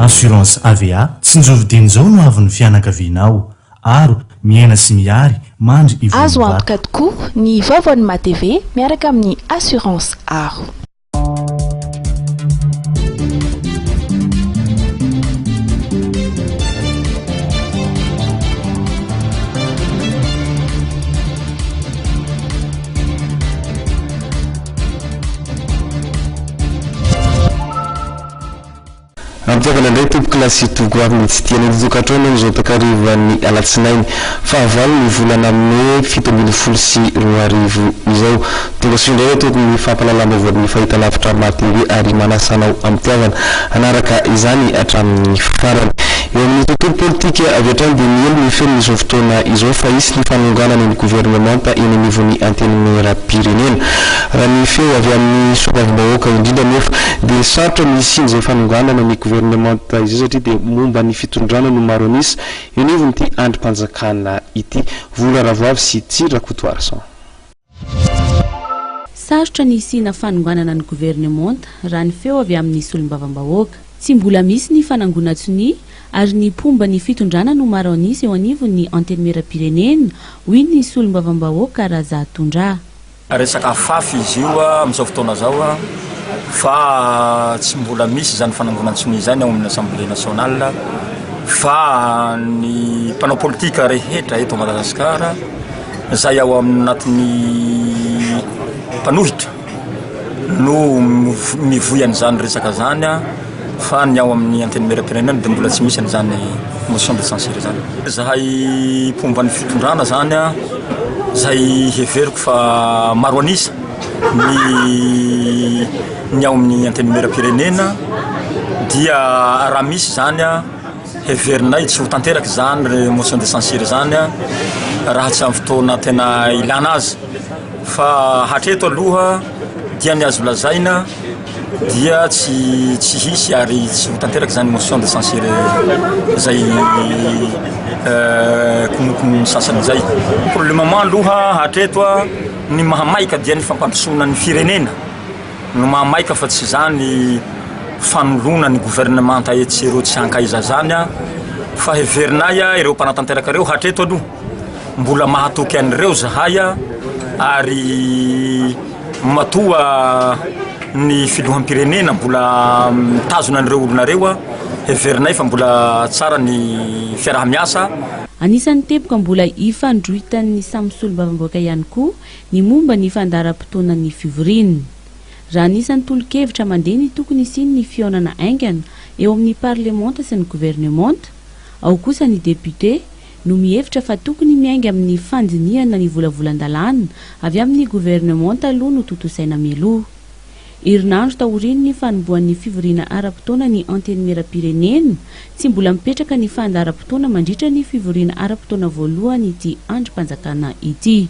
Assurance AVA tsinjovidinizao no avy ny fianakavianao aro miaina sy miary mandry ivony azo antoka tokoa ny vaovany matv miaraka amin'ny assurance aro. Ampiavana ndray tompo klasy togo amin'ny tsy tiana izokatrona izao takarivany alatsinainy fahavalo ny volana May 2024 izao tonga sindray tokony fampalalana voadiny fahitalavitra matv ary manasanao ampiavana anaraka izany hatramin'ny farany. Eo amin'ny tontolo politika avy hatrany dia mielo ny feno izao fotoana izao fa isy ny fanonganana ny gouvernemanta eny anivon'ny antenimieram-pirenena raha ny feo avy amin'ny sokavim-bahoaka indrindra nefa dia sarotra misy izay fanonganana ny gouvernemanta izay satria dia momba ny fitondrana no maro anisa eo anivony ity andrim-panjakana ity vola ravoavy sy Tsira Kotoarsan. Sarotra ny sina fanonganana ny gouvernemanta raha ny feo avy amin'ny solombavam-bahoaka tsy mbola misy ny fanangonan-tsony ary ny pomba ny fitondrana no maro anisa eo anivony antenimieram-pirenena hoy ny solombavam-bahoaka raha tondra resaka fafy izy io amin'izao fotoana zao fa tsy mbola misy zany fanangonan-tsony zany ao amin'ny assemblée nationale fa ny mpanao politika rehetra eto Madagasikara zay ao anatin'ny mpanohitra no mivoy an'izany resaka zany fa ny ao amin'ny antenimieram-pirenena dia mbola tsy misy an'izany motion de censure zany. Zahay pomba ny fitondrana zany zay heveriko fa maro anisa ny ao amin'ny antenimieram-pirenena dia raha misy zany heverinay tsy ho tanteraky zany motion de censure zany raha tsy amin'ny fotoana tena ilana azy fa hatreto aloha dia ny azo lazaina dia tsy hisy ary tsy ho tanteraky zany motion de censure zay konokony sasany zay. Pour le moment aloha hatreto ny mahamaika dia ny fampandrosoana ny firenena no mahamaika fa tsy zany fanolona ny gouvernemanta etsero tsy hankaiza zany fa heverinay ireo mpanatanteraka reo hatreto aloha mbola mahatoky an'ireo zahay ary matoa ny filoham-pirenena mbola mitazona an'ireo olonareo heverinay fa mbola tsara ny fiarah-miasa. Anisan'ny teboka mbola ifandroitan'ny samy solombavam-bahoaka ihany koa ny momba ny fandaharam-potoanan'ny fivoriana. Raha anisan'ny tolo-kevitra mandeha ny tokony isiny ny fionana aingana eo amin'ny parlemanta sy ny gouvernemanta ao kosa ny député no mihevitra fa tokony miainga amin'ny fandiniana ny volavolan-dalàna avy amin'ny gouvernemanta aloha no totosaina mialoha. Herinandro taoriny ny fanomboan'ny fivoriana ara-potoana ny antenimieram-pirenena tsy mbola mipetraka ny fandaharam-potoana mandritra ny fivoriana ara-potoana voalohany ity andrim-panjakana ity.